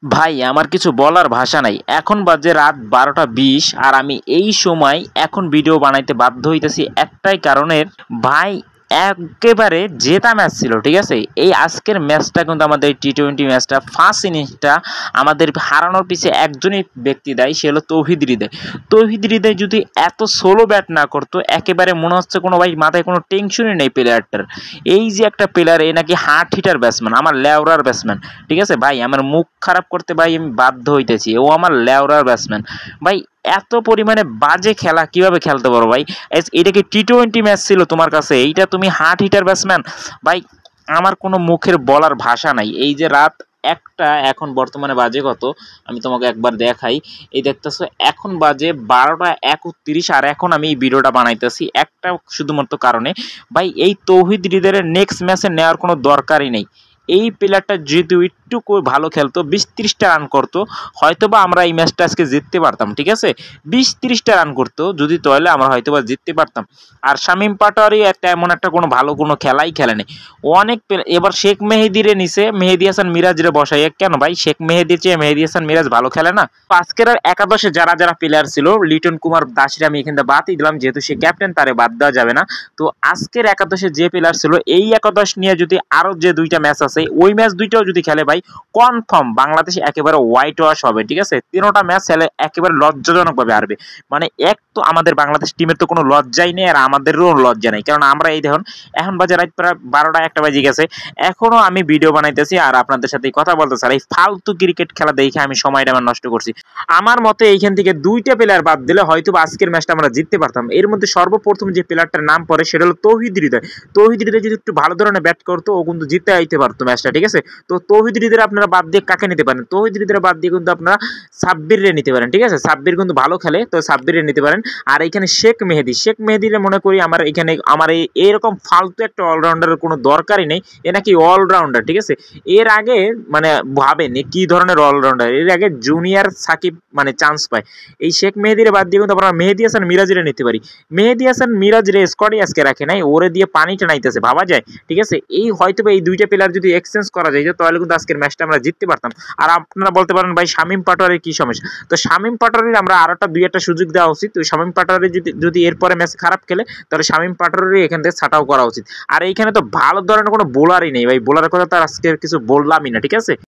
ভাই আমার কিছু বলার ভাষা নাই। এখন বাজে রাত ১২টা ২০ আর আমি এই সময় এখন ভিডিও বানাইতে বাধ্য হইতেছি একটাই কারণের। ভাই একেবারে জেতা ম্যাচ ছিল, ঠিক আছে? এই আজকের ম্যাচটা কিন্তু আমাদের টি-20 ম্যাচটা ফার্স্ট ইনিংসটা আমাদের হারানোর পিছে একজনই ব্যক্তি দায়ী, সে হলো তৌহিদ হৃদয়। তৌহিদ হৃদয় যদি এত সোলো ব্যাট না করতো, একেবারে মনে হচ্ছে কোনো ভাই মাথায় কোনো টেনশনই নেই প্লেয়ারটার। এই যে একটা প্লেয়ার, এ নাকি হার্ড হিটার ব্যাটসম্যান, আমার লেওরার ব্যাটসম্যান, ঠিক আছে ভাই? আমার মুখ খারাপ করতে ভাই আমি বাধ্য হইতেছি, ও আমার লেওরার ব্যাটসম্যান। ভাই এত পরিমাণে বাজে খেলা কিভাবে খেলতে পারো ভাই? এটা কি টি-20 ম্যাচ ছিল তোমার কাছে? এইটা তুমি হার্ড হিটার ব্যাটসম্যান? ভাই আমার কোনো মুখের বলার ভাষা নাই। এই যে রাত একটা, এখন বর্তমানে বাজে কত আমি তোমাকে একবার দেখাই। এই দেখতেছো এখন বাজে ১২টা ৩১ আর এখন আমি এই ভিডিওটা বানাইতেছি একটা শুধুমাত্র কারণে। ভাই এই তৌহিদ হৃদয়ের নেক্সট ম্যাচে নেওয়ার কোনো দরকারই নেই। এই প্লেয়ারটা যদি একটু ভালো খেলতো, ২০-৩০টা রান করতো, হয়তোবা আমরা এই ম্যাচটা আজকে জিততে পারতাম, ঠিক আছে? ২০-৩০টা রান করতো যদি, তাহলে আমরা হয়তোবা জিততে পারতাম। আর শামীম পাটোয়ারি এমন একটা কোনো ভালো কোনো খেলাই খেলেনি। অনেক এবার শেখ মেহেদিরে নিচে মেহেদী হাসান মিরাজরে বসাইয়ে, কেন ভাই শেখ মেহেদির চেয়ে মেহেদী হাসান মিরাজ ভালো খেলে না? আজকের একাদশে যারা যারা প্লেয়ার ছিল, লিটন কুমার দাসের আমি এখানে বাদই দিলাম, যেহেতু সে ক্যাপ্টেন, তারে বাদ দেওয়া যাবে না। তো আজকের একাদশে যে প্লেয়ার ছিল, এই একাদশ নিয়ে যদি আরো যে দুইটা ম্যাচ আছে, ওই ম্যাচ দুইটাও যদি খেলে ভাই, কনফার্ম বাংলাদেশ একেবারে হোয়াইট ওয়াশ হবে, ঠিক আছে? ৩টা ম্যাচ খেলে একেবারে লজ্জাজনক ভাবে হারবে। মানে এক তো আমাদের বাংলাদেশ টিমের তো কোনো লজ্জাই নেই, আর আমাদেরও লজ্জা নেই, কারণ আমরা এই দেখুন এখন বাজে রাত প্রায় ১২টা ১টা বাজে গেছে, এখনো আমি ভিডিও বানাইতেছি আর আপনাদের সাথে কথা বলতেছি। আর এই ফালতু ক্রিকেট খেলা দেখে আমি সময়টা আমার নষ্ট করছি। আমার মতে এইখান থেকে দুইটা প্লেয়ার বাদ দিলে হয়তো আজকের ম্যাচটা আমরা জিততে পারতাম। এর মধ্যে সর্বপ্রথম যে প্লেয়ারটার নাম পড়ে সেটা হলো তৌহিদ হৃদয়। তৌহিদ হৃদয় যদি একটু ভালো ধরনের ব্যাট করতো, ও কিন্তু জিতে আইতে পারতো ম্যাচটা, ঠিক আছে? তো তৌহিদ হৃদয় আপনারা বাদ দিয়ে কাকে নিতে পারেন? তৌহিদ হৃদয় বাদ দিয়ে কিন্তু আপনারা সাব্বিরে নিতে পারেন, ঠিক আছে? সাব্বির কিন্তু ভালো খেলে, তো সাব্বিরে নিতে পারেন। আর এখানে শেখ মেহেদিরে মনে করি আমার এখানে আমার এইরকম ফালতু একটা অলরাউন্ডারের কোনো দরকারই নেই। এ নাকি অলরাউন্ডার, ঠিক আছে? এর আগে মানে ভাবেন কি ধরনের অলরাউন্ডার, এর আগে জুনিয়র সাকিব মানে চান্স পায়। এই শেখ মেহেদিরে বাদ দিয়ে কিন্তু আপনারা মেহেদী হাসান মিরাজরে নিতে পারি। মেহেদী হাসান মিরাজরে স্কোয়াডে আজকে রাখে নাই, ওরে দিয়ে পানি টানাইতেছে, ভাবা যায়? ঠিক আছে, এই হয়তো এই দুইটা প্লেয়ার যদি এক্সচেঞ্জ করা যায়, তাহলে কিন্তু আজকের ম্যাচটা আমরা জিততে পারতাম। আর আপনারা বলতে পারেন ভাই শামীম পাটোয়ারির কি সমস্যা? তো শামীম পাটোয়ারির আমরা আরো দুই একটা সুযোগ দেওয়া উচিত। তো শামীম পাটোয়ারি যদি এরপরে ম্যাচ খারাপ খেলে, তাহলে শামীম পাটোয়ারি এখান থেকে ছাটাও করা উচিত। আর এইখানে তো ভালো ধরনের কোনো বোলারই নেই ভাই, বোলারের কথা তো আজকে কিছু বললামই না, ঠিক আছে?